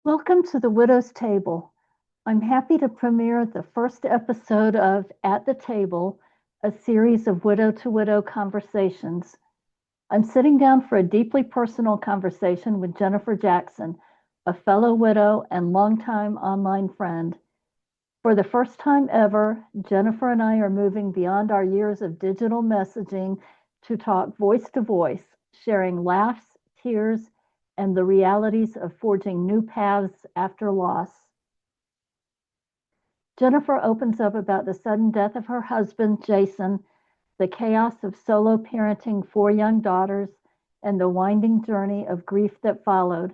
Welcome to the Widow's Table. I'm happy to premiere the first episode of At the Table, a series of widow to widow conversations. I'm sitting down for a deeply personal conversation with Jennifer Jackson, a fellow widow and longtime online friend. For the first time ever, Jennifer and I are moving beyond our years of digital messaging to talk voice to voice, sharing laughs, tears, and the realities of forging new paths after loss. Jennifer opens up about the sudden death of her husband, Jason, the chaos of solo parenting four young daughters, and the winding journey of grief that followed.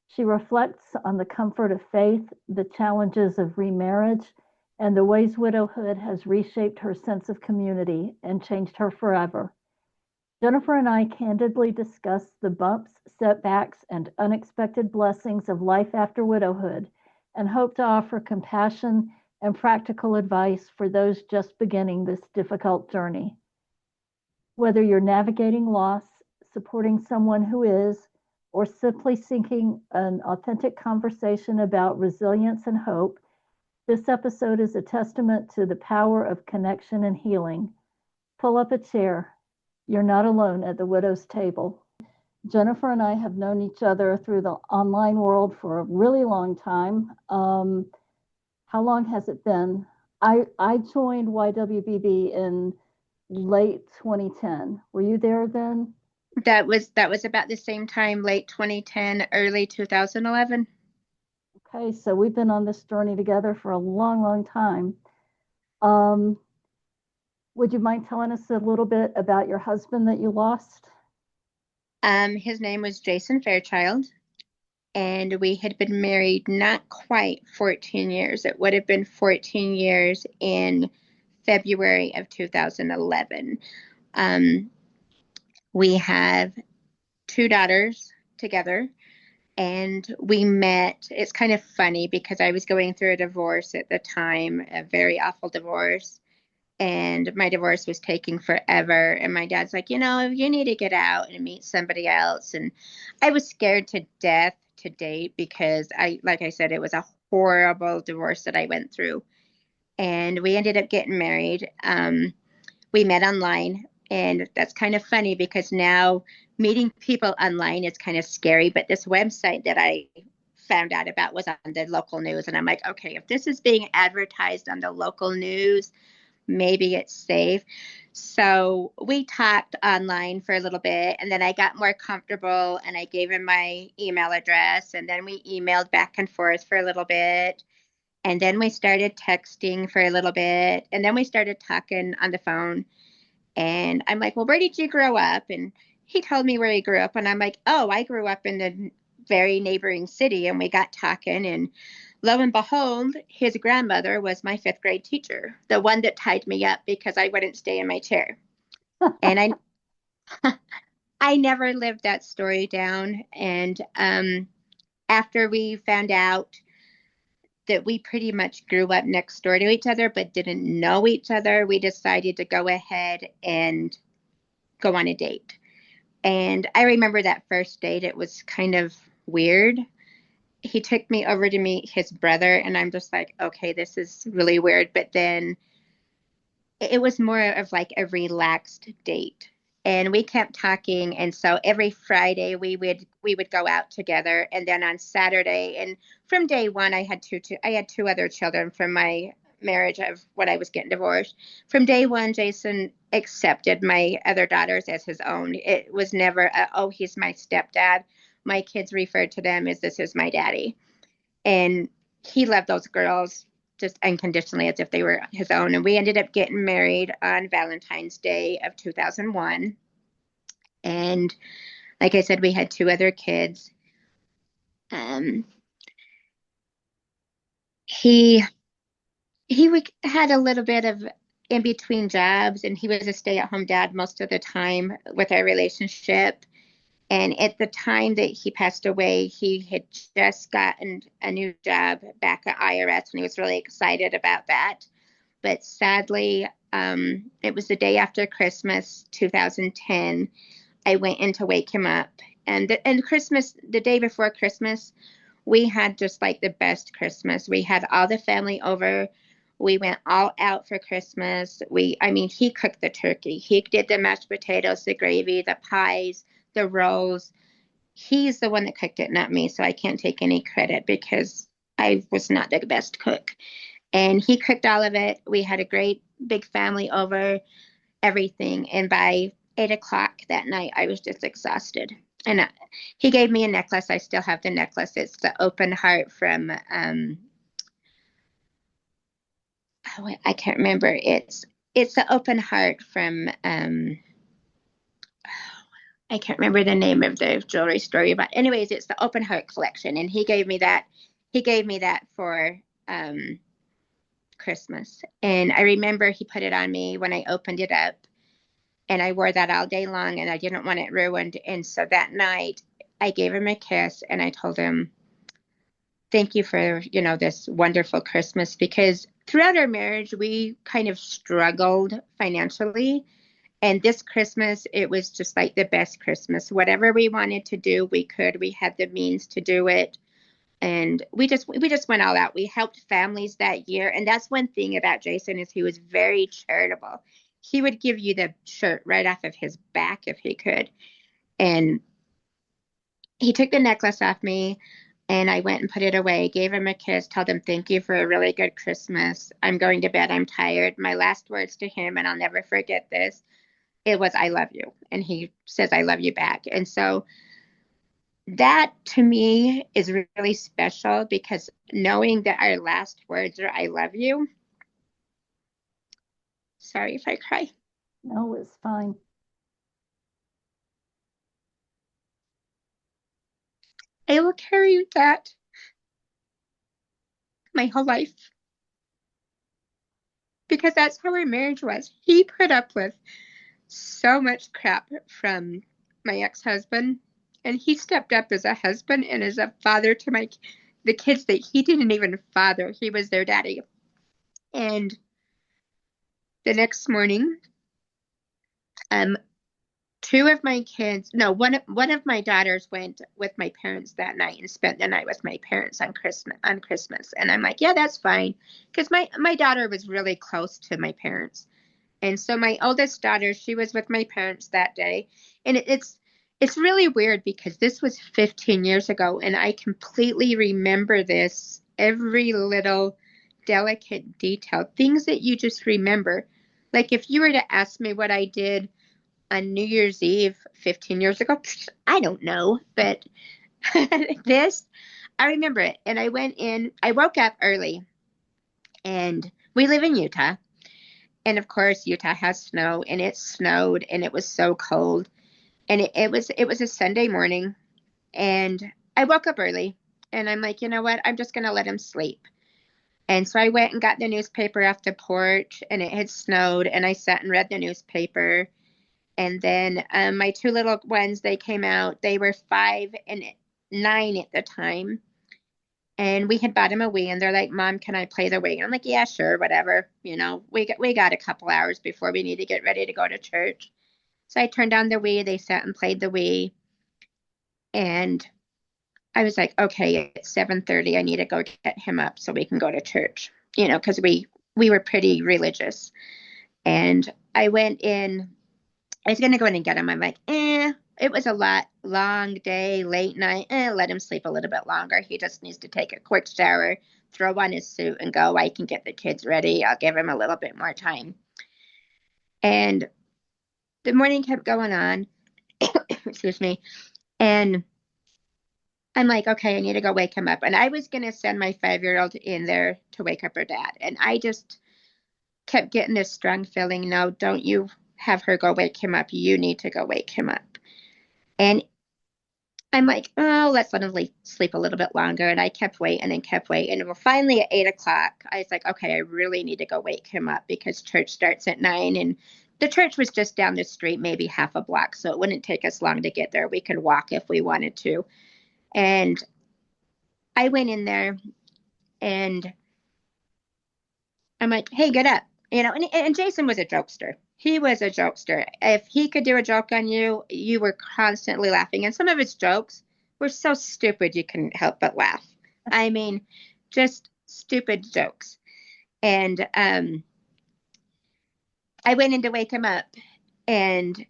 She reflects on the comfort of faith, the challenges of remarriage, and the ways widowhood has reshaped her sense of community and changed her forever. Jennifer and I candidly discuss the bumps, setbacks, and unexpected blessings of life after widowhood and hope to offer compassion and practical advice for those just beginning this difficult journey. Whether you're navigating loss, supporting someone who is, or simply seeking an authentic conversation about resilience and hope, this episode is a testament to the power of connection and healing. Pull up a chair. You're not alone at the widow's table. Jennifer and I have known each other through the online world for a really long time. How long has it been? I joined YWBB in late 2010. Were you there then? That was about the same time, late 2010, early 2011. Okay, so we've been on this journey together for a long, long time. Um, would you mind telling us a little bit about your husband that you lost? His name was Jason Fairchild, and we had been married not quite 14 years. It would have been 14 years in February of 2011. Um, we have two daughters together, and we met. It's kind of funny because I was going through a divorce at the time, a very awful divorce. And my divorce was taking forever. And my dad's like, you need to get out and meet somebody else. And I was scared to death to date because like I said, it was a horrible divorce that I went through. And we ended up getting married. We met online. And that's kind of funny because now meeting people online is kind of scary. But this website that I found out about was on the local news. And I'm like, okay, if this is being advertised on the local news, maybe it's safe. So we talked online for a little bit, and then I got more comfortable and I gave him my email address, and then we emailed back and forth for a little bit. And then we started texting for a little bit, and then we started talking on the phone. And I'm like, well, where did you grow up? And he told me where he grew up. And I'm like, oh, I grew up in the very neighboring city. And we got talking. And lo and behold, his grandmother was my fifth grade teacher, the one that tied me up because I wouldn't stay in my chair. And I never lived that story down. And after we found out that we pretty much grew up next door to each other but didn't know each other, we decided to go ahead and go on a date. And I remember that first date, it was kind of weird. He took me over to meet his brother, and I'm just like, okay, this is really weird. But then it was more of like a relaxed date. And we kept talking, and so every Friday we would go out together, and then on Saturday, and from day one I had two other children from my marriage of when I was getting divorced. From day one, Jason accepted my other daughters as his own. It was never oh, he's my stepdad. My kids referred to them as this is my daddy, and he loved those girls just unconditionally as if they were his own. And we ended up getting married on Valentine's Day of 2001. And like I said, we had two other kids. Um, he had a little bit of in between jobs, and he was a stay-at-home dad most of the time with our relationship. And at the time that he passed away, he had just gotten a new job back at IRS, and he was really excited about that. But sadly, it was the day after Christmas, 2010. I went in to wake him up, and Christmas, the day before Christmas, we had just like the best Christmas. We had all the family over. We went all out for Christmas. I mean, he cooked the turkey. He did the mashed potatoes, the gravy, the pies, the rolls. He's the one that cooked it, not me. So I can't take any credit because I was not the best cook. And he cooked all of it. We had a great big family over, everything. And by 8 o'clock that night, I was just exhausted. And he gave me a necklace. I still have the necklace. It's the open heart from, I can't remember. It's the open heart from, I can't remember the name of the jewelry store, but anyways, it's the open heart collection. And he gave me that. He gave me that for, Christmas. And I remember he put it on me when I opened it up, and I wore that all day long, and I didn't want it ruined. And so that night I gave him a kiss and I told him, thank you for, this wonderful Christmas, because throughout our marriage, we kind of struggled financially. And this Christmas, it was just like the best Christmas. Whatever we wanted to do, we could. We had the means to do it. And we just went all out. We helped families that year. And that's one thing about Jason, is he was very charitable. He would give you the shirt right off of his back if he could. And he took the necklace off me, and I went and put it away, gave him a kiss, told him, thank you for a really good Christmas. I'm going to bed. I'm tired. My last words to him, and I'll never forget this, it was, I love you. And he says, I love you back. And so that to me is really special, because knowing that our last words are, I love you. Sorry if I cry. No, it's fine. I will carry that my whole life, because that's how our marriage was. He put up with so much crap from my ex-husband, and he stepped up as a husband and as a father to the kids that he didn't even father. He was their daddy. And the next morning, two of my kids, no, one of my daughters went with my parents that night and spent the night with my parents on Christmas. And I'm like, yeah, that's fine, because my daughter was really close to my parents. And so my oldest daughter, she was with my parents that day. And it's really weird, because this was 15 years ago, and I completely remember this, every little delicate detail, things that you just remember. Like if you were to ask me what I did on New Year's Eve 15 years ago, I don't know, but this, I remember it. And I woke up early, and we live in Utah. And of course, Utah has snow, and it snowed, and it was so cold. And it was a Sunday morning, and I woke up early, and I'm like, you know what? I'm just going to let him sleep. And so I went and got the newspaper off the porch, and it had snowed, and I sat and read the newspaper. And then my two little ones, they came out. They were 5 and 9 at the time. And we had bought them a Wii, and they're like, Mom, can I play the Wii? And I'm like, yeah, sure, whatever. We got a couple hours before we need to get ready to go to church. So I turned on the Wii. They sat and played the Wii. And I was like, okay, it's 7:30. I need to go get him up so we can go to church, because we were pretty religious. And I went in. I was going to go in and get him. I'm like, it was a long day, late night. Let him sleep a little bit longer. He just needs to take a quick shower, throw on his suit, and go. I can get the kids ready. I'll give him a little bit more time. And the morning kept going on. Excuse me. And I'm like, okay, I need to go wake him up. And I was going to send my 5-year-old in there to wake up her dad. And I just kept getting this strong feeling, no, don't you have her go wake him up. You need to go wake him up. And I'm like, oh, let's let him sleep a little bit longer. And I kept waiting and kept waiting. And finally at 8 o'clock, I was like, okay, I really need to go wake him up, because church starts at 9. And the church was just down the street, maybe half a block. So it wouldn't take us long to get there. We could walk if we wanted to. And I went in there, and I'm like, hey, get up. And Jason was a jokester. He was a jokester. If he could do a joke on you, you were constantly laughing. And some of his jokes were so stupid you couldn't help but laugh. I mean, just stupid jokes. And I went in to wake him up, and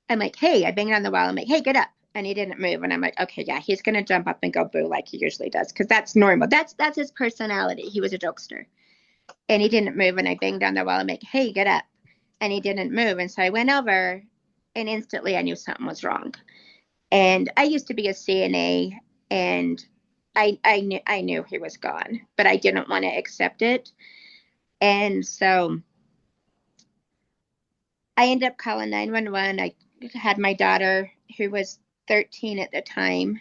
I'm like, hey, I banged on the wall. I'm like, hey, get up. And he didn't move. And I'm like, okay, yeah, he's going to jump up and go boo like he usually does, because that's normal. That's his personality. He was a jokester. And he didn't move. And I banged on the wall. I'm like, hey, get up. And he didn't move. And so I went over, and instantly I knew something was wrong. And I used to be a CNA, and I knew he was gone, but I didn't want to accept it. And so I ended up calling 911. I had my daughter, who was 13 at the time.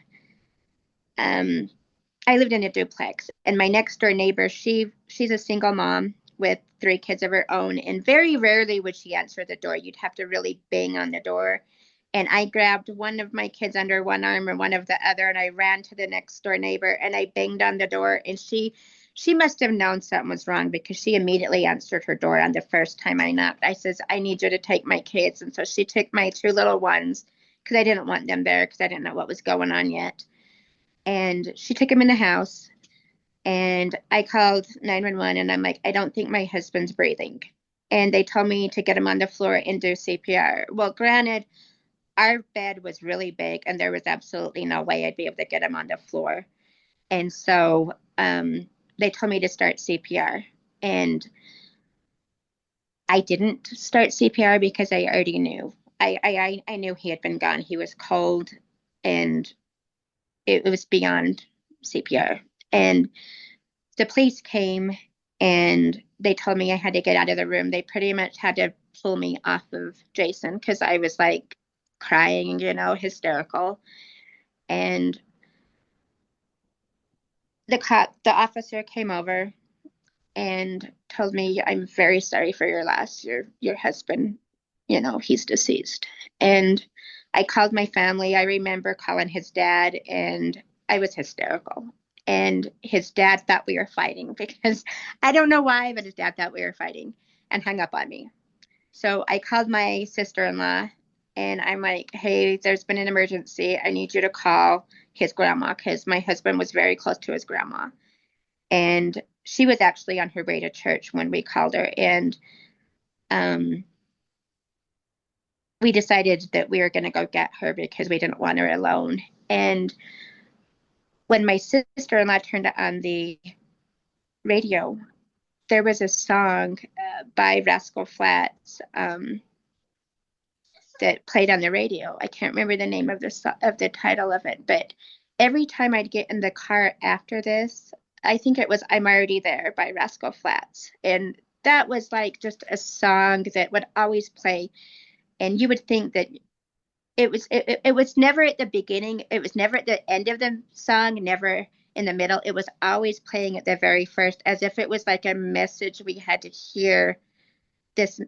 I lived in a duplex, and my next door neighbor, she's a single mom with 3 kids of her own, and very rarely would she answer the door. You'd have to really bang on the door. And I grabbed one of my kids under one arm and one of the other, and I ran to the next door neighbor, and I banged on the door, and she must have known something was wrong, because she immediately answered her door on the first time I knocked. I says, I need you to take my kids. And so she took my 2 little ones, because I didn't want them there, because I didn't know what was going on yet. And she took them in the house, and I called 911, and I'm like, I don't think my husband's breathing. And they told me to get him on the floor and do CPR. Well, granted, our bed was really big, and there was absolutely no way I'd be able to get him on the floor. And so they told me to start CPR. And I didn't start CPR because I already knew. I knew he had been gone. He was cold, and it was beyond CPR. And the police came, and they told me I had to get out of the room. They pretty much had to pull me off of Jason, because I was like crying, hysterical. And the officer came over and told me, I'm very sorry for your loss. Your husband, he's deceased. And I called my family. I remember calling his dad, and I was hysterical. And his dad thought we were fighting, because I don't know why, but his dad thought we were fighting, and hung up on me. So I called my sister-in-law, and I'm like, hey, there's been an emergency. I need you to call his grandma, because my husband was very close to his grandma. And she was actually on her way to church when we called her. And we decided that we were going to go get her, because we didn't want her alone. And when my sister-in-law turned on the radio, there was a song by Rascal Flatts that played on the radio. I can't remember the name of the title of it, but every time I'd get in the car after this, I think it was "I'm Already There" by Rascal Flatts, and that was like just a song that would always play. And you would think that it was never at the beginning, it was never at the end of the song, never in the middle. It was always playing at the very first, as if it was like a message we had to hear. This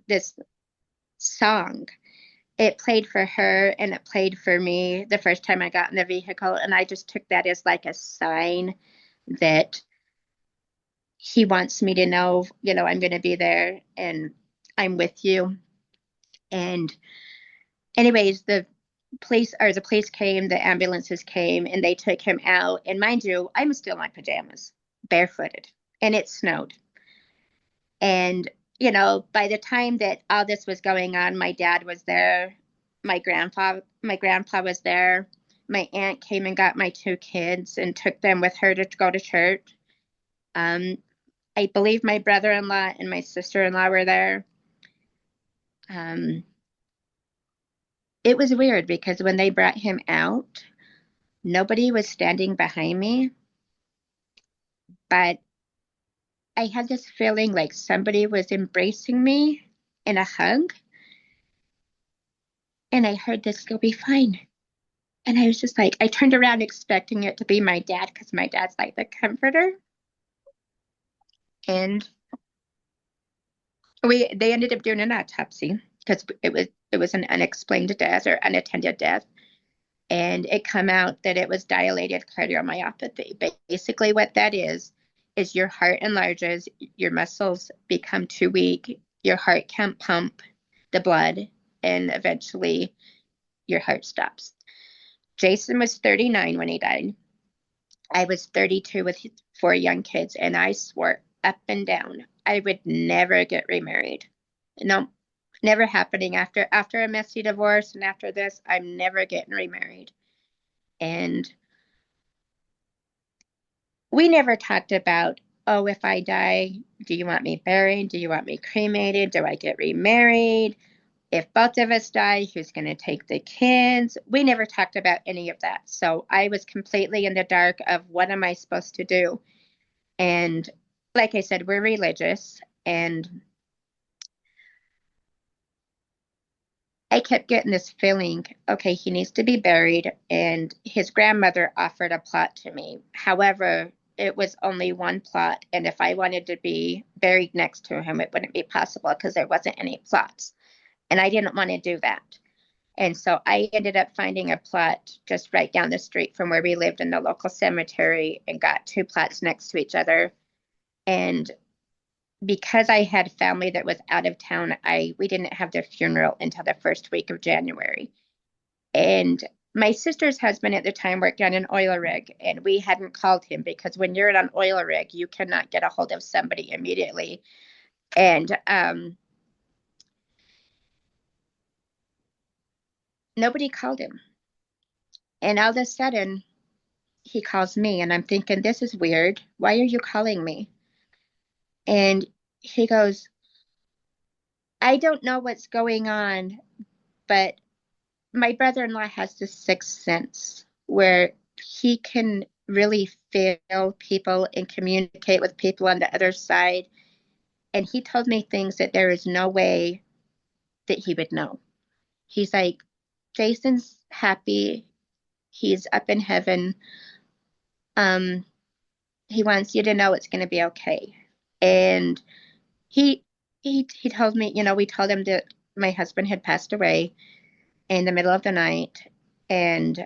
song, it played for her, and it played for me the first time I got in the vehicle, and I just took that as like a sign that he wants me to know, I'm going to be there, and I'm with you. And anyways, the police came, the ambulances came, and they took him out. And mind you, I'm still in my pajamas, barefooted, and it snowed. And by the time that all this was going on, my dad was there, my grandpa was there, my aunt came and got my 2 kids and took them with her to go to church. I believe my brother-in-law and my sister-in-law were there. It was weird, because when they brought him out, nobody was standing behind me, but I had this feeling like somebody was embracing me in a hug. And I heard this, "You'll be fine." And I was just like, I turned around expecting it to be my dad, because my dad's like the comforter. And they ended up doing an autopsy, because it was an unexplained death, or unattended death. And it come out that it was dilated cardiomyopathy. Basically what that is your heart enlarges, your muscles become too weak, your heart can't pump the blood, and eventually your heart stops. Jason was 39 when he died. I was 32 with 4 young kids, and I swore up and down I would never get remarried. No, never happening. After a messy divorce and after this, I'm never getting remarried. And we never talked about, oh, if I die, do you want me buried? Do you want me cremated? Do I get remarried? If both of us die, who's going to take the kids? We never talked about any of that. So I was completely in the dark of what am I supposed to do? And like I said, we're religious, and I kept getting this feeling, okay, he needs to be buried. And his grandmother offered a plot to me. However, it was only one plot. And if I wanted to be buried next to him, it wouldn't be possible because there wasn't any plots. And I didn't want to do that. And so I ended up finding a plot just right down the street from where we lived in the local cemetery and got 2 plots next to each other. And because I had family that was out of town, we didn't have their funeral until the first week of January. And my sister's husband at the time worked on an oil rig, and we hadn't called him because when you're on an oil rig, you cannot get a hold of somebody immediately. And nobody called him. And all of a sudden, he calls me, and I'm thinking, this is weird. Why are you calling me? And he goes, I don't know what's going on, but my brother-in-law has this sixth sense where he can really feel people and communicate with people on the other side. And he told me things that there is no way that he would know. He's like, Jason's happy. He's up in heaven. Um, he wants you to know it's going to be okay. And he he told me, we told him that my husband had passed away in the middle of the night, and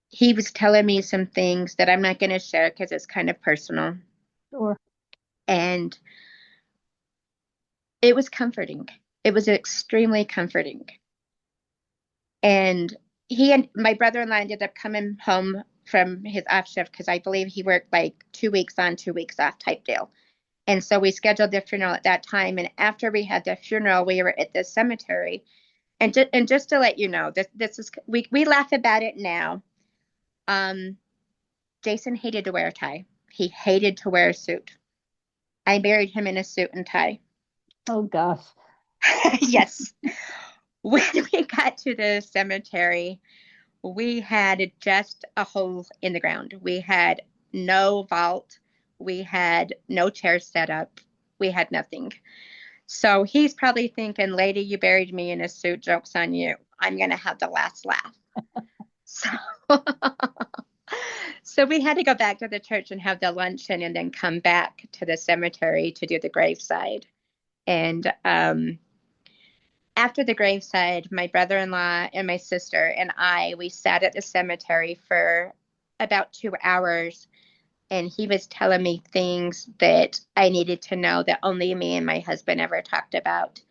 he was telling me some things that I'm not going to share because it's kind of personal. Sure. And it was comforting. It was extremely comforting. And he and my brother-in-law ended up coming home from his off shift because I believe he worked like 2 weeks on, 2 weeks off type deal. And so we scheduled the funeral at that time. And after we had the funeral, we were at the cemetery. And just to let you know, this is we laugh about it now. Jason hated to wear a tie. He hated to wear a suit. I married him in a suit and tie. Oh gosh. Yes. When we got to the cemetery, we had just a hole in the ground. We had no vault. We had no chairs set up. We had nothing. So he's probably thinking, lady, you buried me in a suit. Joke's on you. I'm going to have the last laugh. So, so we had to go back to the church and have the luncheon and then come back to the cemetery to do the graveside. And after the graveside, my brother-in-law and my sister and we sat at the cemetery for about 2 hours. And he was telling me things that I needed to know that only me and my husband ever talked about.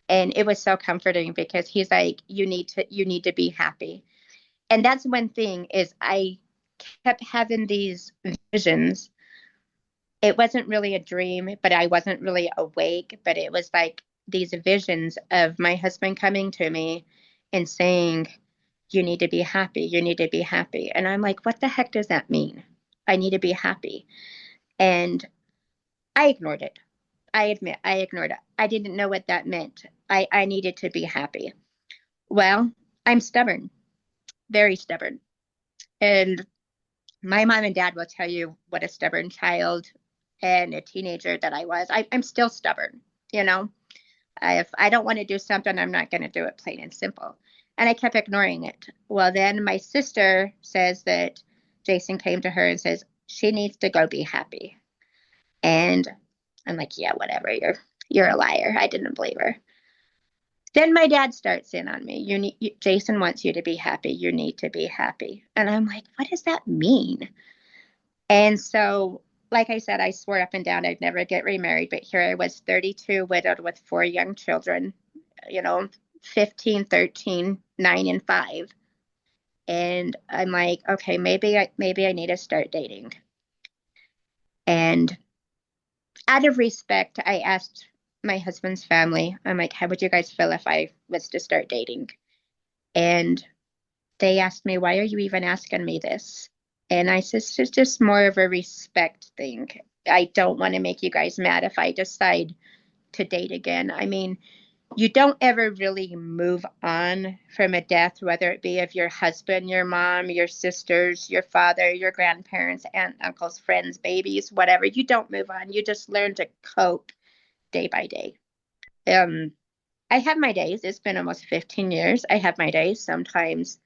And it was so comforting because he's like, you need to be happy. And that's one thing is I kept having these visions. It wasn't really a dream, but I wasn't really awake, but it was like these visions of my husband coming to me and saying, you need to be happy. You need to be happy. And I'm like, what the heck does that mean? I need to be happy. And I ignored it. I admit I ignored it. I didn't know what that meant. I needed to be happy. Well, I'm stubborn, very stubborn. And my mom and dad will tell you what a stubborn child and a teenager that I was. I'm still stubborn, you know. If I don't want to do something, I'm not going to do it, plain and simple. And I kept ignoring it. Well, then my sister says that Jason came to her and says she needs to go be happy. And I'm like, yeah, whatever. You're a liar. I didn't believe her. Then my dad starts in on me. Jason wants you to be happy. You need to be happy. And I'm like, what does that mean? And so, like I said, I swore up and down I'd never get remarried. But here I was, 32, widowed with 4 young children, you know, 15, 13, 9 and 5. And I'm like, okay, maybe I need to start dating. And out of respect, I asked my husband's family, I'm like, how would you guys feel if I was to start dating? And they asked me, why are you even asking me this? And I said, it's just more of a respect thing. I don't want to make you guys mad if I decide to date again. I mean, you don't ever really move on from a death, whether it be of your husband, your mom, your sisters, your father, your grandparents, aunt, uncles, friends, babies, whatever. You don't move on. You just learn to cope day by day. Um, I have my days. It's been almost 15 years. I have my days. Sometimes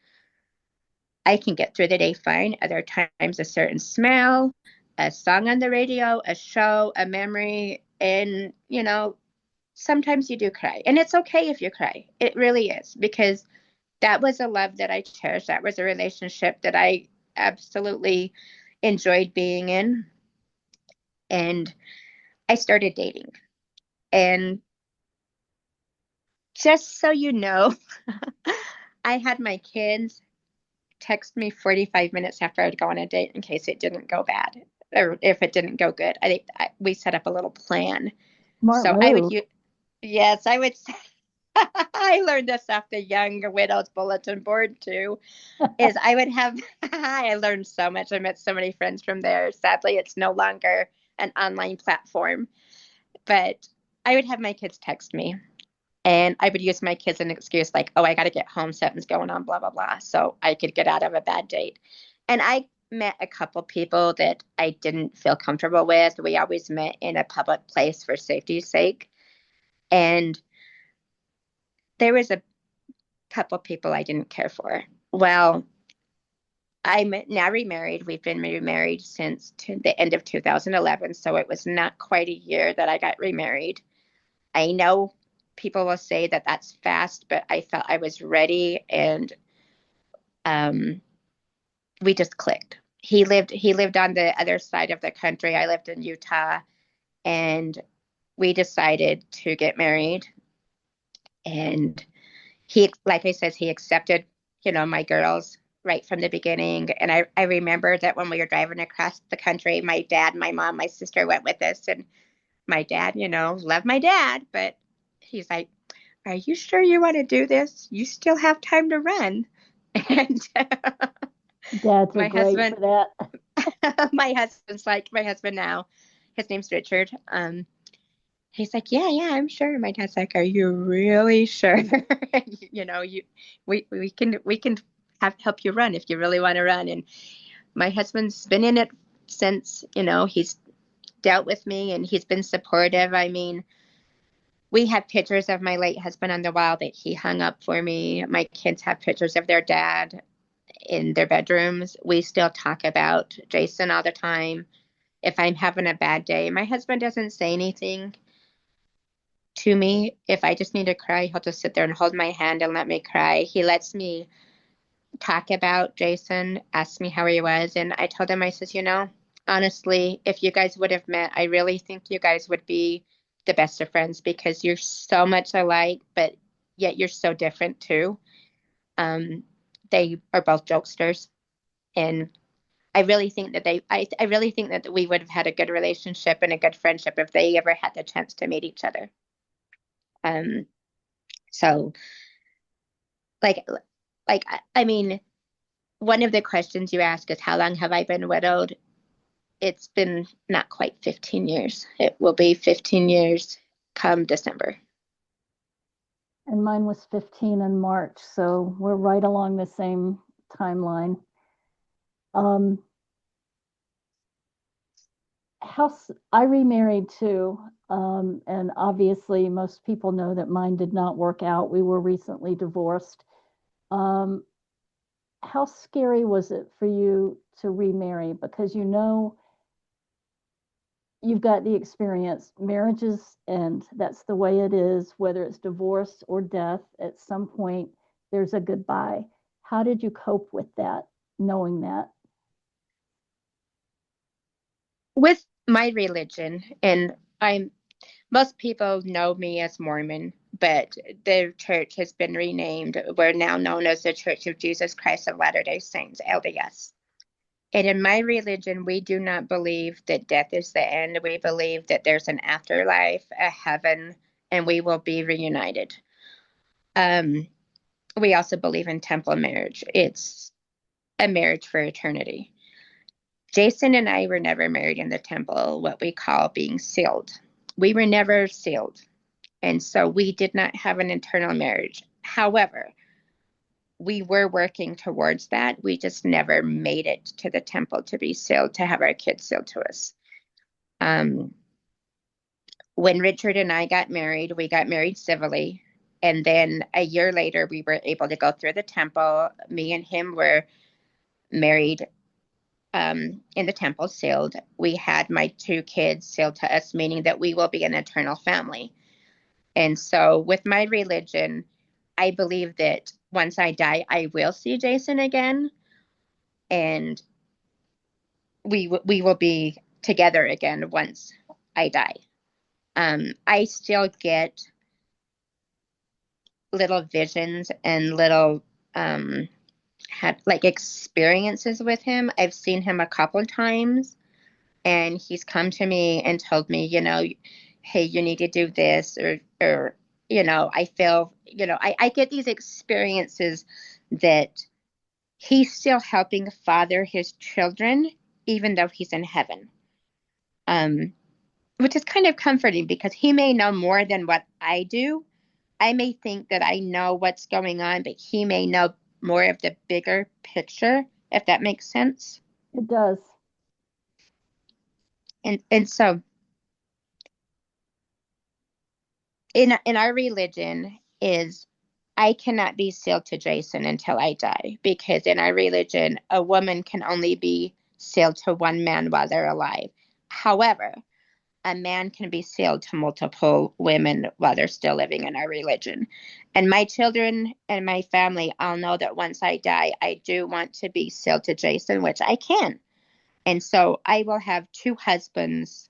I can get through the day fine. Other times, a certain smell, a song on the radio, a show, a memory, and, sometimes you do cry. And it's okay if you cry. It really is, because that was a love that I cherished. That was a relationship that I absolutely enjoyed being in. And I started dating. And just so you know, I had my kids text me 45 minutes after I'd go on a date in case it didn't go bad or if it didn't go good. I think we set up a little plan. Smart So I would move. use, yes, I would. I learned this off the Young Widows Bulletin Board too. Is I would have, I learned so much. I met so many friends from there. Sadly, it's no longer an online platform, but I would have my kids text me and I would use my kids as an excuse like, oh, I got to get home, something's going on, blah, blah, blah. So I could get out of a bad date. And I met a couple people that I didn't feel comfortable with. We always met in a public place for safety's sake. And there was a couple people I didn't care for. Well, I'm now remarried. We've been remarried since the end of 2011. So it was not quite a year that I got remarried. I know people will say that that's fast, but I felt I was ready, and um, we just clicked. He lived on the other side of the country. I lived in Utah, and we decided to get married. And he, like I said, he accepted, my girls right from the beginning. And I remember that when we were driving across the country, my dad, my mom, my sister went with us, and my dad, loved my dad, but he's like, are you sure you want to do this? You still have time to run. And Dads are my great husband, for that. my husband now, his name's Richard. He's like, yeah, I'm sure. My dad's like, are you really sure? You, we can help you run if you really want to run. And my husband's been in it since, he's dealt with me and he's been supportive. I mean, we have pictures of my late husband on the wall that he hung up for me. My kids have pictures of their dad in their bedrooms. We still talk about Jason all the time. If I'm having a bad day, my husband doesn't say anything to me. If I just need to cry, he'll just sit there and hold my hand and let me cry. He lets me talk about Jason, ask me how he was. And I told him, I says, honestly, if you guys would have met, I really think you guys would be the best of friends because you're so much alike, but yet you're so different too. Um, they are both jokesters. And I really think that I really think that we would have had a good relationship and a good friendship if they ever had the chance to meet each other. Um, so like, I mean, one of the questions you ask is, how long have I been widowed? It's been not quite 15 years. It will be 15 years come December. And mine was 15 in March, so we're right along the same timeline. Um, I remarried too, and obviously most people know that mine did not work out. We were recently divorced. Um, how scary was it for you to remarry? Because you've got the experience. Marriages end. That's the way it is, whether it's divorce or death. At some point, there's a goodbye. How did you cope with that, knowing that? With my religion, and I'm most people know me as Mormon. but the church has been renamed. We're now known as the Church of Jesus Christ of Latter-day Saints, LDS. And in my religion, we do not believe that death is the end. We believe that there's an afterlife, a heaven, and we will be reunited. We also believe in temple marriage. It's a marriage for eternity. Jason and I were never married in the temple, what we call being sealed. We were never sealed. And so we did not have an eternal marriage. However, we were working towards that. We just never made it to the temple to be sealed, to have our kids sealed to us. When Richard and I got married, we got married civilly. And then a year later, we were able to go through the temple. Me and him were married in the temple, sealed. We had my 2 kids sealed to us, meaning that we will be an eternal family. And so with my religion, I believe that once I die, I will see Jason again, and we will be together again once I die. I still get little visions and little like experiences with him. I've seen him a couple of times, and he's come to me and told me, hey, you need to do this, or I feel, I get these experiences that he's still helping father his children, even though he's in heaven. Which is kind of comforting because he may know more than what I do. I may think that I know what's going on, but he may know more of the bigger picture, if that makes sense. It does. And so in our religion is I cannot be sealed to Jason until I die, because in our religion, a woman can only be sealed to one man while they're alive. However, a man can be sealed to multiple women while they're still living in our religion. And my children and my family all know that once I die, I do want to be sealed to Jason, which I can. And so I will have 2 husbands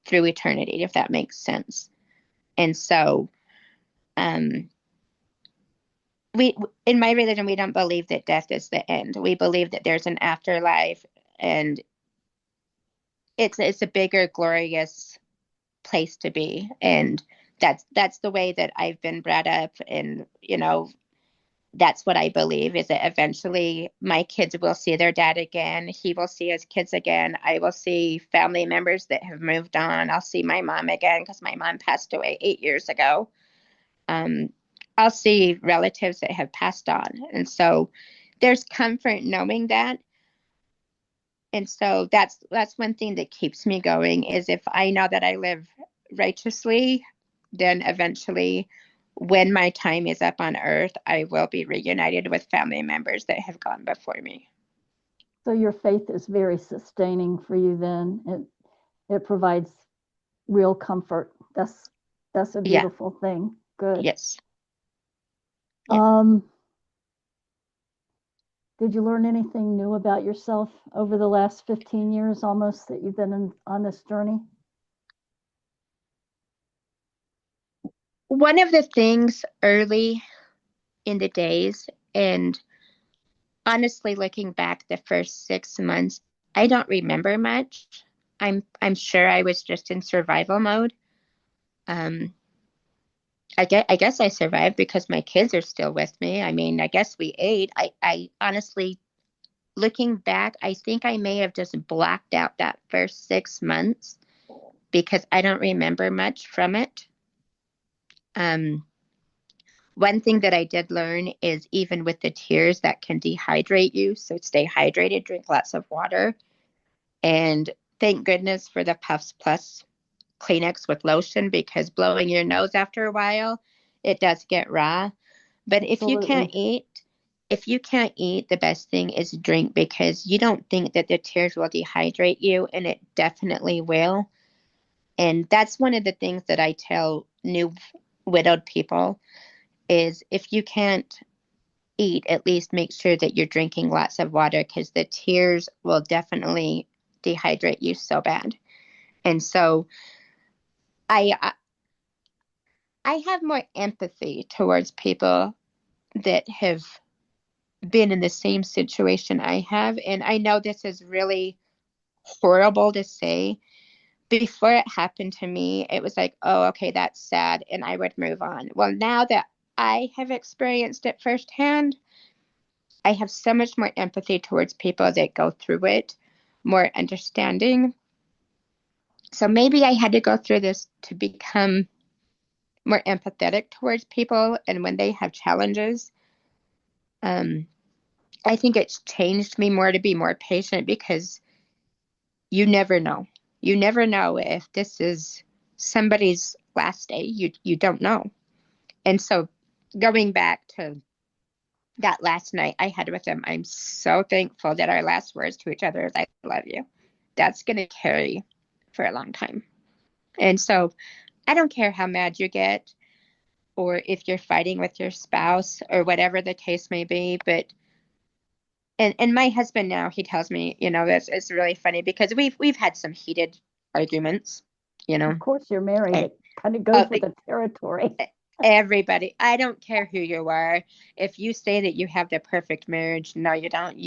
through eternity, if that makes sense. And so, we in my religion, we don't believe that death is the end. We believe that there's an afterlife, and it's a bigger, glorious place to be. And that's the way that I've been brought up, and that's what I believe, is that eventually my kids will see their dad again. He will see his kids again. I will see family members that have moved on. I'll see my mom again because my mom passed away 8 years ago. I'll see relatives that have passed on. And so there's comfort knowing that. And so that's one thing that keeps me going, is if I know that I live righteously, then eventually when my time is up on earth, I will be reunited with family members that have gone before me. So your faith is very sustaining for you then. It provides real comfort. That's a Yeah. beautiful thing. Good. Yes. Yeah. Did you learn anything new about yourself over the last 15 years almost that you've been on this journey? One of the things early in the days, and honestly, looking back the first 6 months, I don't remember much. I'm sure I was just in survival mode. I guess I survived because my kids are still with me. I mean, I guess we ate. I honestly, looking back, I think I may have just blacked out that first 6 months because I don't remember much from it. One thing that I did learn is even with the tears, that can dehydrate you. So stay hydrated, drink lots of water. And thank goodness for the Puffs Plus Kleenex with lotion, because blowing your nose after a while, it does get raw. But Absolutely. if you can't eat, the best thing is drink, because you don't think that the tears will dehydrate you, and it definitely will. And that's one of the things that I tell new widowed people is, if you can't eat, at least make sure that you're drinking lots of water, because the tears will definitely dehydrate you so bad. And so I I have more empathy towards people that have been in the same situation I have. And I know this is really horrible to say. Before it happened to me, it was like, oh, okay, that's sad, and I would move on. Well, now that I have experienced it firsthand, I have so much more empathy towards people that go through it, more understanding. So maybe I had to go through this to become more empathetic towards people, and when they have challenges, um, I think it's changed me more to be more patient because you never know. You never know if this is somebody's last day. You don't know. And so going back to that last night I had with him, I'm so thankful that our last words to each other is I love you. That's going to carry for a long time. And so I don't care how mad you get or if you're fighting with your spouse or whatever the case may be, but and my husband now, he tells me, this is really funny because we've had some heated arguments, you Of know. course, you're married. And, It kind of uh, goes with the territory. everybody, I don't care who you are. If you say that you have the perfect marriage, no, you don't.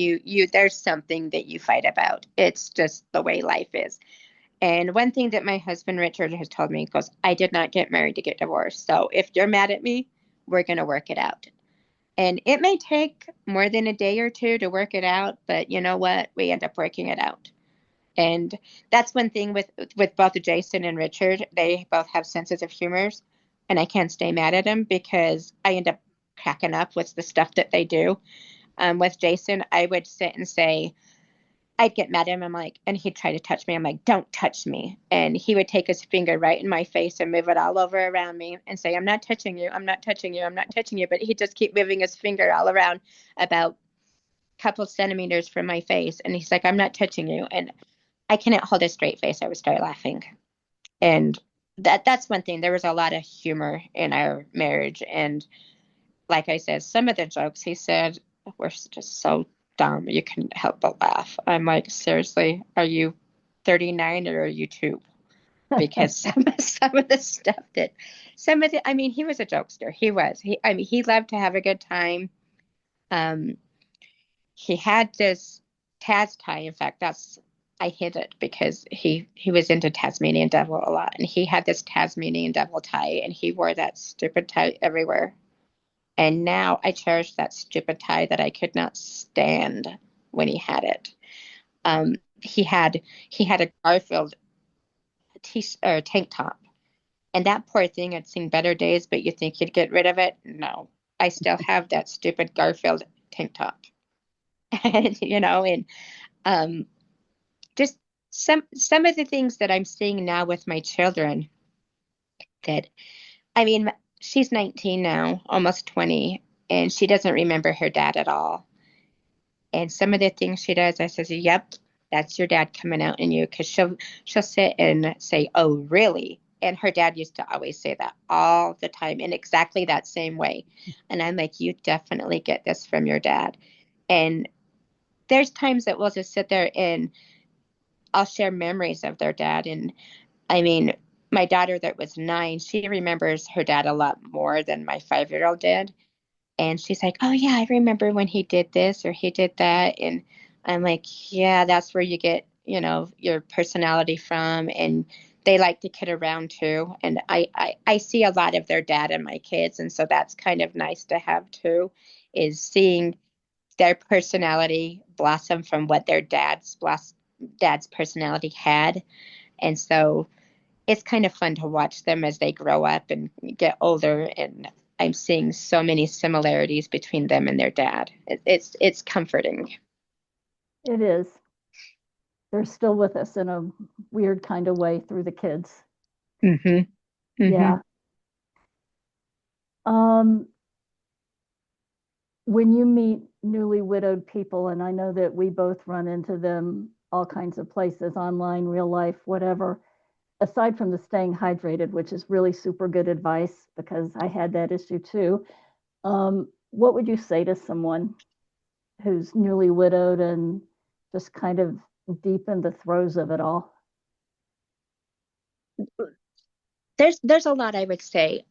There's something that you fight about. It's just the way life is. And one thing that my husband Richard has told me, he goes, I did not get married to get divorced. So if you're mad at me, we're going to work it out. And it may take more than a day or two to work it out, but you know what? We end up working it out. And that's one thing with both Jason and Richard. They both have senses of humors, and I can't stay mad at them because I end up cracking up with the stuff that they do. With Jason, I would sit and say, I'd get mad at him. I'm like, and he'd try to touch me. I'm like, don't touch me. And he would take his finger right in my face and move it all over around me and say, I'm not touching you. I'm not touching you. I'm not touching you. But he'd just keep moving his finger all around about a couple centimeters from my face. And he's like, I'm not touching you. And I cannot hold a straight face. I would start laughing. And that's one thing. There was a lot of humor in our marriage. And like I said, some of the jokes he said were just so dumb. You couldn't help but laugh. I'm like, seriously, are you 39 or are you two? Because some of the stuff I mean, he was a jokester. I mean, he loved to have a good time. Um, he had this Taz tie. In fact, I hid it because he was into Tasmanian devil a lot. And he had this Tasmanian devil tie and he wore that stupid tie everywhere. And now I cherish that stupid tie that I could not stand when he had it. He had a Garfield or tank top, and that poor thing had seen better days. But you think you'd get rid of it? No, I still have that stupid Garfield tank top, and um, just some of the things that I'm seeing now with my children. That I mean, she's 19 now, almost 20, and she doesn't remember her dad at all. And some of the things she does, I says, "Yep, that's your dad coming out in you." Because she'll sit and say, "Oh, really?" And her dad used to always say that all the time in exactly that same way. And I'm like, "You definitely get this from your dad." And there's times that we'll just sit there and I'll share memories of their dad. And I mean, my daughter that was 9, she remembers her dad a lot more than my 5-year-old did. And she's like, oh, yeah, I remember when he did this or he did that. And I'm like, yeah, that's where you get, your personality from. And they like to kid around too. And I see a lot of their dad in my kids. And so that's kind of nice to have too, is seeing their personality blossom from what their dad's personality had. And so it's kind of fun to watch them as they grow up and get older. And I'm seeing so many similarities between them and their dad. It's comforting. It is. They're still with us in a weird kind of way through the kids. Mm-hmm. Mm-hmm. Yeah. Um, when you meet newly widowed people, and I know that we both run into them all kinds of places, online, real life, whatever, aside from the staying hydrated, which is really super good advice because I had that issue too. What would you say to someone who's newly widowed and just kind of deep in the throes of it all? there's a lot I would say.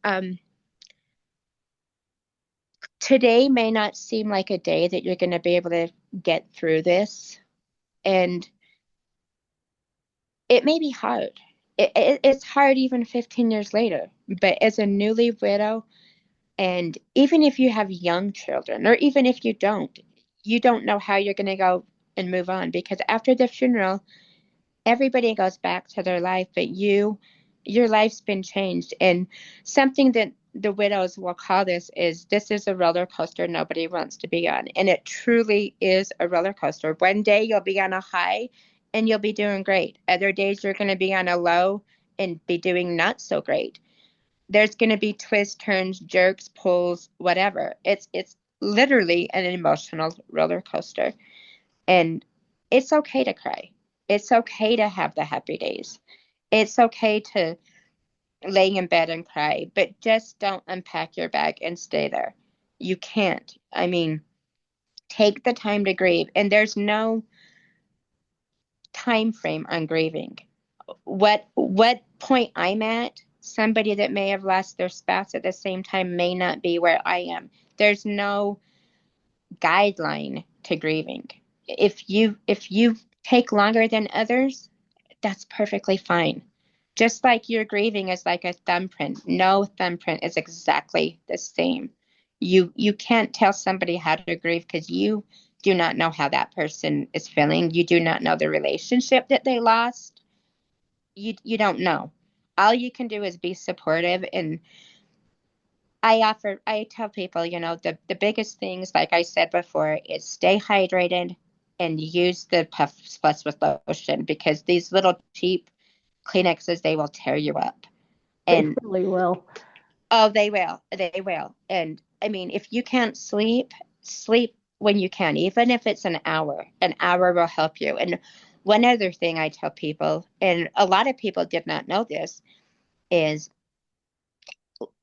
Today may not seem like a day that you're going to be able to get through this, and it may be hard. It's hard even 15 years later. But as a newly widow, and even if you have young children, or even if you don't know how you're going to go and move on, because after the funeral, everybody goes back to their life, but your life's been changed. And something that the widows will call this is a roller coaster nobody wants to be on. And it truly is a roller coaster. One day you'll be on a high and you'll be doing great. Other days you're going to be on a low and be doing not so great. There's going to be twists, turns, jerks, pulls, whatever. It's literally an emotional roller coaster. And it's okay to cry. It's okay to have the happy days. It's okay to lay in bed and cry, but just don't unpack your bag and stay there. You can't. I mean, take the time to grieve. And there's no time frame on grieving. What point I'm at, somebody that may have lost their spouse at the same time may not be where I am. There's no guideline to grieving. If you take longer than others, that's perfectly fine. Just like your grieving is like a thumbprint. No thumbprint is exactly the same. You can't tell somebody how to grieve because you do not know how that person is feeling. You do not know the relationship that they lost. You don't know. All you can do is be supportive. And I tell people, the biggest things, like I said before, is stay hydrated and use the Puff Plus with lotion, because these little cheap Kleenexes, they will tear you up. They And really will. oh, they will. They will. And I mean, if you can't sleep, sleep when you can, even if it's an hour. An hour will help you. And one other thing I tell people, and a lot of people did not know this, is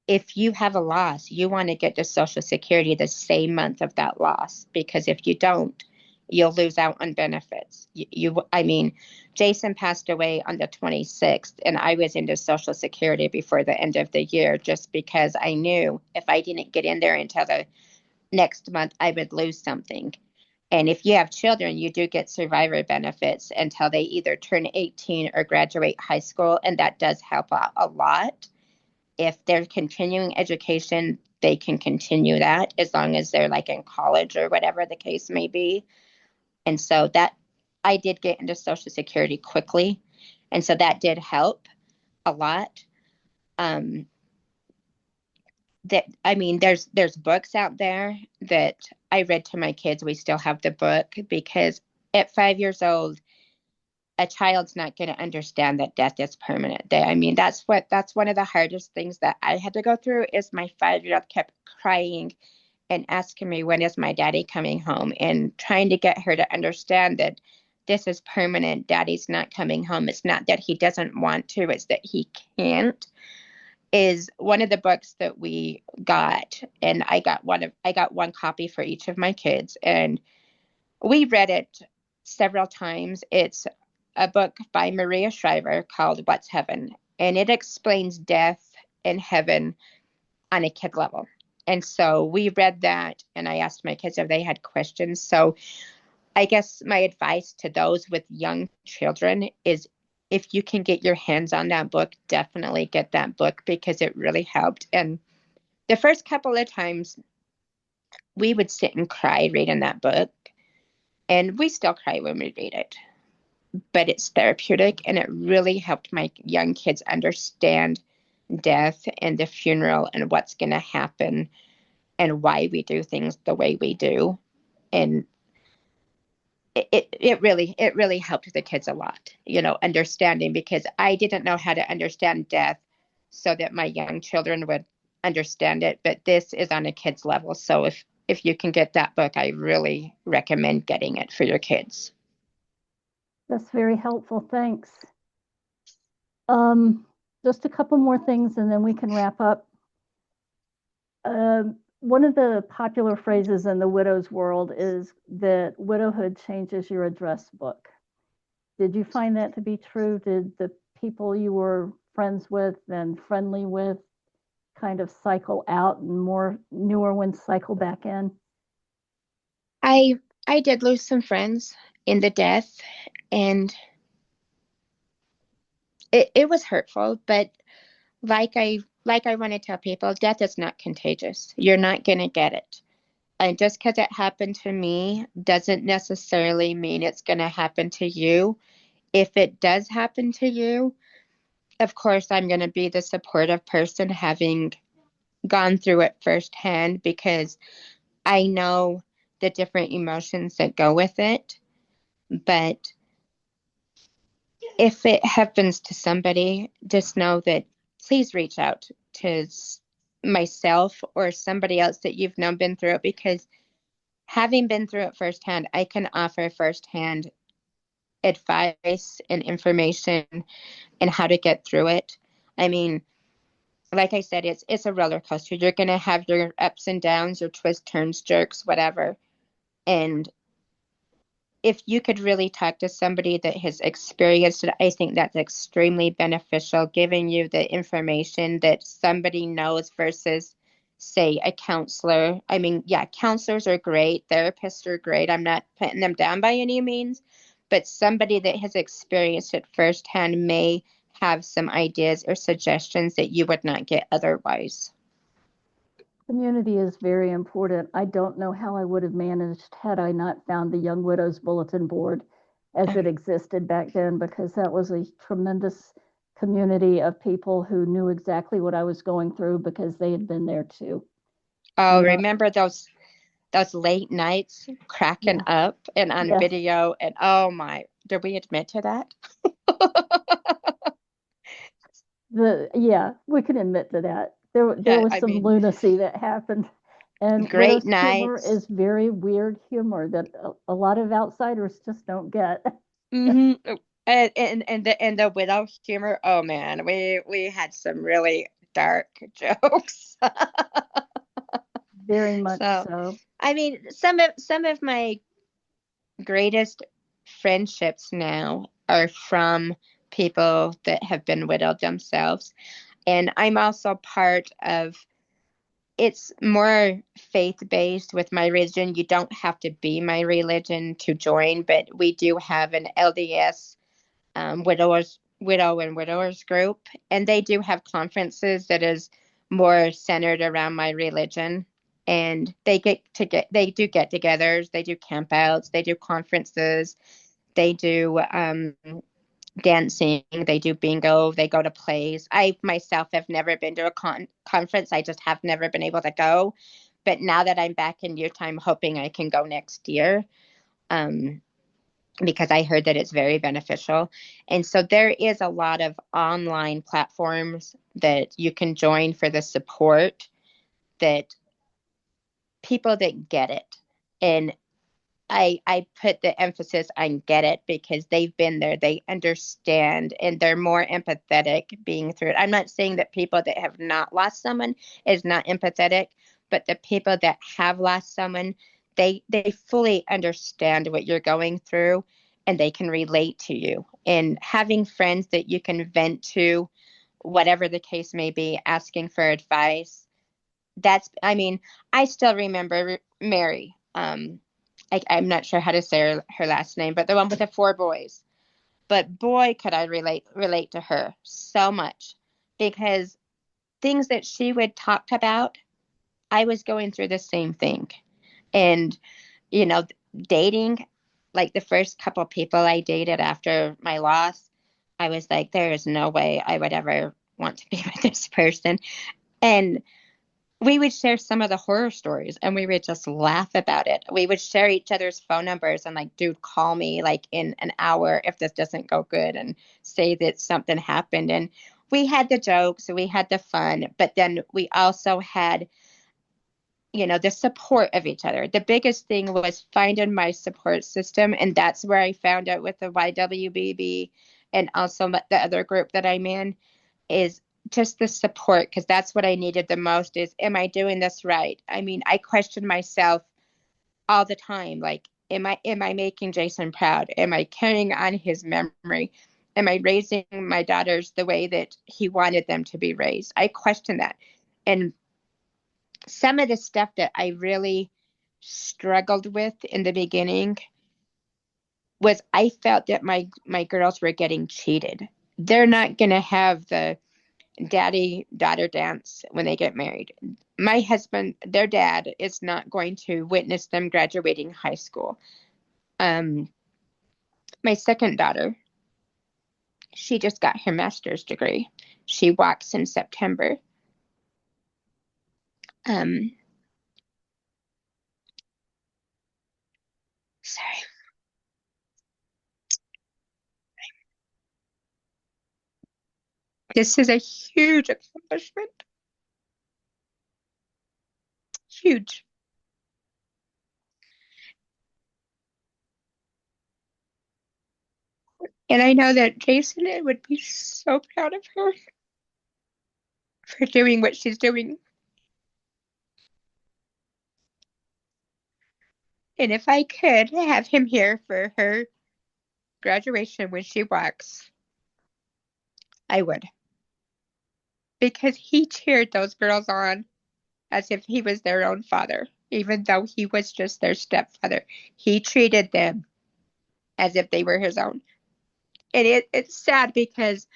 if you have a loss, you want to get to Social Security the same month of that loss, because if you don't, you'll lose out on benefits. I mean, Jason passed away on the 26th, and I was into Social Security before the end of the year, just because I knew if I didn't get in there until the next month, I would lose something. And if you have children, you do get survivor benefits until they either turn 18 or graduate high school, and that does help out a lot. If they're continuing education, they can continue that as long as they're like in college or whatever the case may be. And so that I did get into Social Security quickly. And so that did help a lot. That I mean, there's books out there that I read to my kids. We still have the book, because at 5 years old, a child's not going to understand that death is permanent. I mean, that's one of the hardest things that I had to go through. Is my 5-year-old kept crying and asking me, when is my daddy coming home, and trying to get her to understand that this is permanent. Daddy's not coming home. It's not that he doesn't want to, it's that he can't. Is one of the books that we got, and I got one copy for each of my kids, and we read it several times. It's a book by Maria Shriver called What's Heaven, and it explains death and heaven on a kid level. And so we read that, and I asked my kids if they had questions. So I guess my advice to those with young children is, if you can get your hands on that book, definitely get that book, because it really helped. And the first couple of times we would sit and cry reading that book, and we still cry when we read it, but it's therapeutic, and it really helped my young kids understand death and the funeral and what's going to happen and why we do things the way we do. And it really helped the kids a lot, understanding, because I didn't know how to understand death so that my young children would understand it. But this is on a kid's level. So if you can get that book, I really recommend getting it for your kids. That's very helpful. Thanks. Um, just a couple more things and then we can wrap up. One of the popular phrases in the widow's world is that widowhood changes your address book. Did you find that to be true? Did the people you were friends with and friendly with kind of cycle out and more newer ones cycle back in? I I did lose some friends in the death, and it was hurtful, but like I want to tell people, death is not contagious. You're not gonna get it. And just because it happened to me doesn't necessarily mean it's gonna happen to you. If it does happen to you, of course I'm gonna be the supportive person having gone through it firsthand because I know the different emotions that go with it. But if it happens to somebody, just know that please reach out to myself or somebody else that you've known been through it, because having been through it firsthand, I can offer firsthand advice and information and how to get through it. I mean, like I said, it's a roller coaster. You're gonna have your ups and downs, your twists, turns, jerks, whatever. And if you could really talk to somebody that has experienced it, I think that's extremely beneficial, giving you the information that somebody knows versus, say, a counselor. I mean, yeah, counselors are great, therapists are great. I'm not putting them down by any means, but somebody that has experienced it firsthand may have some ideas or suggestions that you would not get otherwise. Community is very important. I don't know how I would have managed had I not found the Young Widows Bulletin Board as it existed back then, because that was a tremendous community of people who knew exactly what I was going through because they had been there too. Oh, You know, remember those late nights cracking yeah, up and on yes, video, and oh my, did we admit to that? yeah, we can admit to that. There Yeah, was I some mean, lunacy that happened, and great Widow's humor nights. is very weird humor that a lot of outsiders just don't get. Hmm. And the widow humor. Oh man, we had some really dark jokes. Very much So, so. I mean, some of my greatest friendships now are from people that have been widowed themselves, and I'm also part of, it's more faith based with my religion. You don't have to be my religion to join, but we do have an LDS widow and widowers group, and they do have conferences that is more centered around my religion. And they do get-togethers, they do campouts, they do conferences, they do dancing, they do bingo, they go to plays. I myself have never been to a conference. I just have never been able to go. But now that I'm back in Utah, I'm hoping I can go next year, um, because I heard that it's very beneficial. And so there is a lot of online platforms that you can join for the support, that people that get it. And I put the emphasis on get it because they've been there, they understand, and they're more empathetic being through it. I'm not saying that people that have not lost someone is not empathetic, but the people that have lost someone, they fully understand what you're going through, and they can relate to you. And having friends that you can vent to, whatever the case may be, asking for advice, that's, I mean, I still remember Mary. I'm not sure how to say her last name, but the one with the four boys. But boy, could I relate to her so much, because things that she would talk about, I was going through the same thing. And you know, dating, like the first couple people I dated after my loss, I was like, there is no way I would ever want to be with this person. And we would share some of the horror stories and we would just laugh about it. We would share each other's phone numbers and like, dude, call me like in an hour if this doesn't go good, and say that something happened. And we had the jokes, we had the fun, but then we also had, the support of each other. The biggest thing was finding my support system. And that's where I found out with the YWBB, and also the other group that I'm in, is just the support, because that's what I needed the most. Is, am I doing this right? I mean, I question myself all the time, like, am I making Jason proud? Am I carrying on his memory? am I raising my daughters the way that he wanted them to be raised? I question that. And some of the stuff that I really struggled with in the beginning was I felt that my girls were getting cheated. They're not going to have the daddy daughter dance when they get married. My husband, their dad, is not going to witness them graduating high school. My second daughter, she just got her master's degree. She walks in September. Um, Sorry. This is a huge accomplishment. Huge. And I know that Jason would be so proud of her for doing what she's doing. And if I could have him here for her graduation when she walks, I would. Because he cheered those girls on as if he was their own father, even though he was just their stepfather. He treated them as if they were his own. And it's sad because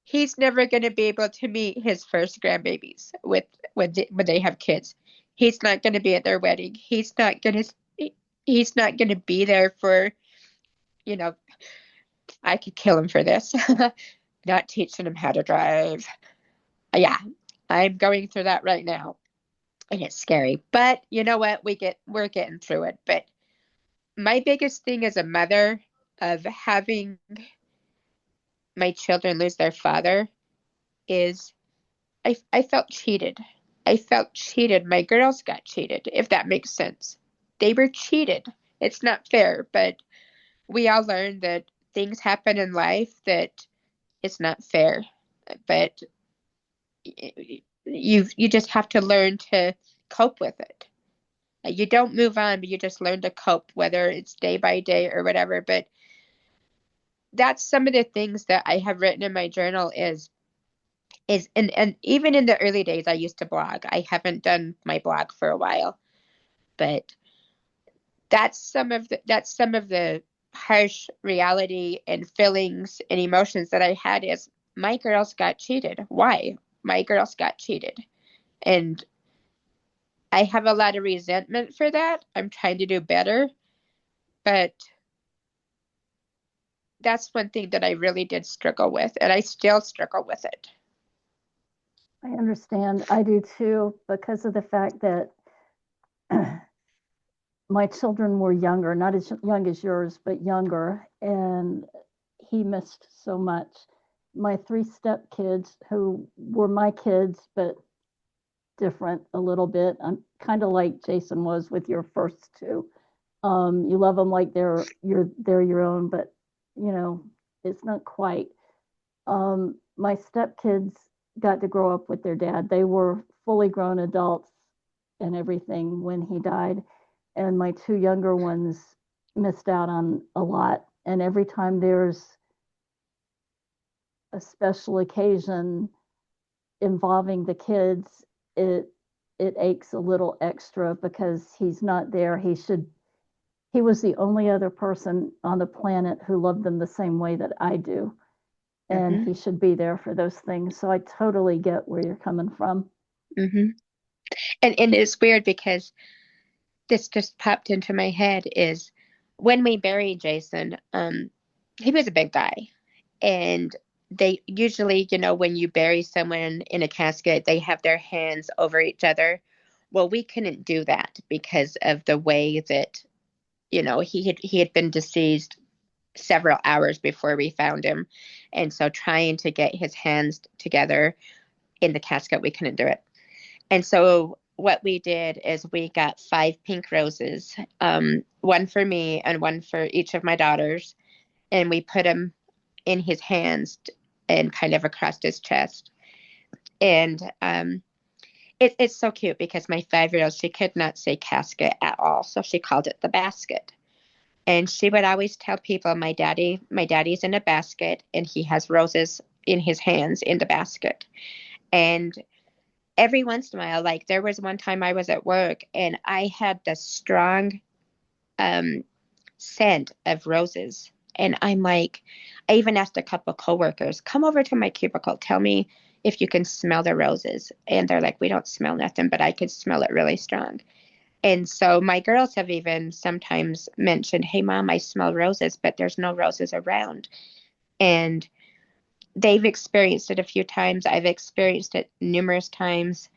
he's never going to be able to meet his first grandbabies when they have kids. He's not going to be at their wedding. He's not going to be there for, you know, I could kill him for this. Not teaching him how to drive. Yeah, I'm going through that right now. And it's scary. But you know what? We're getting through it. But my biggest thing as a mother of having my children lose their father is I felt cheated. I felt cheated. My girls got cheated, if that makes sense. They were cheated. It's not fair, but we all learned that things happen in life that it's not fair. But you just have to learn to cope with it. You don't move on, but you just learn to cope, whether it's day by day or whatever. But that's some of the things that I have written in my journal is and even in the early days I used to blog. I haven't done my blog for a while, but that's some of the harsh reality and feelings and emotions that I had is my girls got cheated. Why? My girls got cheated. And I have a lot of resentment for that. I'm trying to do better, but that's one thing that I really did struggle with, and I still struggle with it. I understand. I do too, because of the fact that my children were younger, not as young as yours, but younger, and he missed so much. My three stepkids, who were my kids, but different a little bit. I'm kind of like Jason was with your first two. You love them like they're your own, but you know it's not quite. My stepkids got to grow up with their dad. They were fully grown adults and everything when he died, and my two younger ones missed out on a lot. And every time there's a special occasion involving the kids, it aches a little extra because he's not there. He was the only other person on the planet who loved them the same way that I do. And Mm-hmm. he should be there for those things. So I totally get where you're coming from. Mm-hmm. And it's weird because this just popped into my head is when we buried Jason, he was a big guy. And they usually, when you bury someone in a casket, they have their hands over each other. Well, we couldn't do that because of the way that, he had been deceased several hours before we found him. And so trying to get his hands together in the casket, we couldn't do it. And so what we did is we got 5 pink roses, one for me and one for each of my daughters. And we put them in his hands and kind of across his chest. And it's so cute because my 5-year-old, she could not say casket at all. So she called it the basket. And she would always tell people, my daddy's in a basket and he has roses in his hands in the basket. And every once in a while, like there was one time I was at work and I had the strong um, scent of roses. And I'm like, I even asked a couple coworkers, come over to my cubicle, tell me if you can smell the roses. And they're like, we don't smell nothing, but I could smell it really strong. And so my girls have even sometimes mentioned, hey, mom, I smell roses, but there's no roses around. And they've experienced it a few times. I've experienced it numerous times.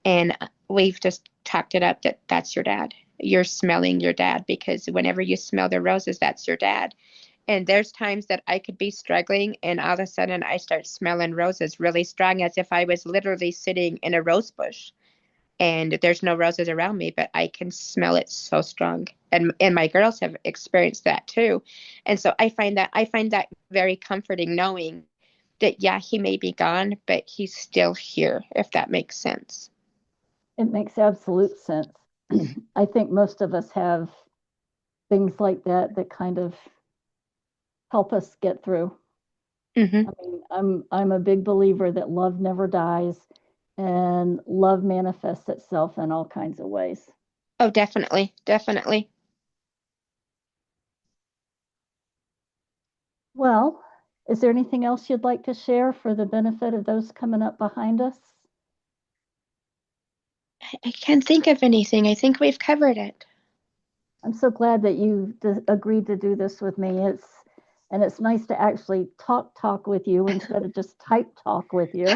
And we've just talked it up that that's your dad. You're smelling your dad because whenever you smell the roses, that's your dad. And there's times that I could be struggling and all of a sudden I start smelling roses really strong as if I was literally sitting in a rose bush and there's no roses around me, but I can smell it so strong. And my girls have experienced that too. And so I find that very comforting knowing that yeah, he may be gone, but he's still here, if that makes sense. It makes absolute sense. I think most of us have things like that that kind of help us get through. Hmm. I mean, I'm a big believer that love never dies and love manifests itself in all kinds of ways. Oh, definitely, definitely. Well, is there anything else you'd like to share for the benefit of those coming up behind us? I can't think of anything. I think we've covered it. I'm so glad that you agreed to do this with me. It's nice to actually talk with you instead of just type talk with you.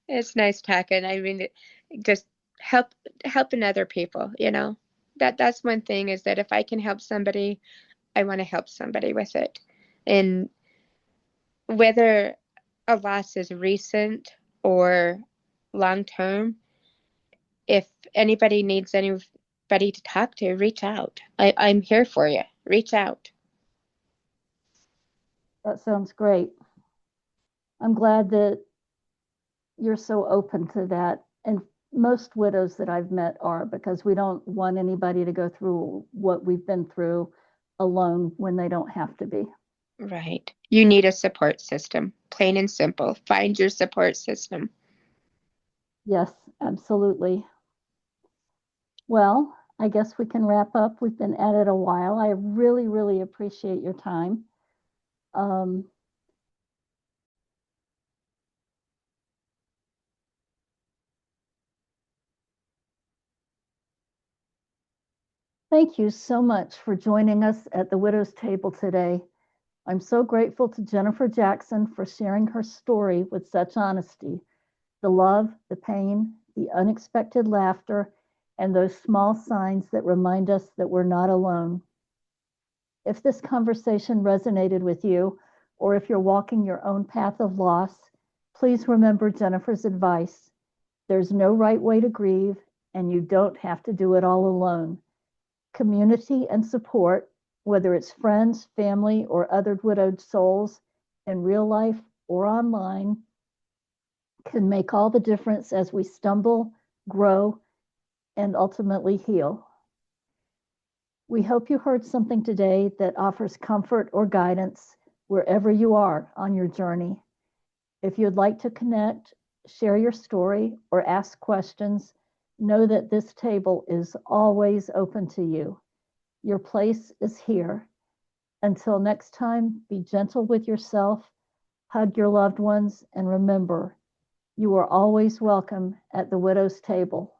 It's nice talking. I mean, just help helping other people, you know. That's one thing is that if I can help somebody, I want to help somebody with it. And whether a loss is recent or long term, if anybody needs anybody to talk to, reach out. I'm here for you. Reach out. That sounds great. I'm glad that you're so open to that. And most widows that I've met are, because we don't want anybody to go through what we've been through alone when they don't have to be. Right. You need a support system, plain and simple. Find your support system. Yes, absolutely. Well, I guess we can wrap up. We've been at it a while. I really, really appreciate your time. Um, Thank you so much for joining us at the Widow's Table today. I'm so grateful to Jennifer Jackson for sharing her story with such honesty. The love, the pain, the unexpected laughter, and those small signs that remind us that we're not alone. If this conversation resonated with you, or if you're walking your own path of loss, please remember Jennifer's advice. There's no right way to grieve, and you don't have to do it all alone. Community and support, whether it's friends, family, or other widowed souls in real life or online, can make all the difference as we stumble, grow, and ultimately heal. We hope you heard something today that offers comfort or guidance wherever you are on your journey. If you'd like to connect, share your story, or ask questions, know that this table is always open to you. Your place is here. Until next time, be gentle with yourself, hug your loved ones, and remember, you are always welcome at the widow's table.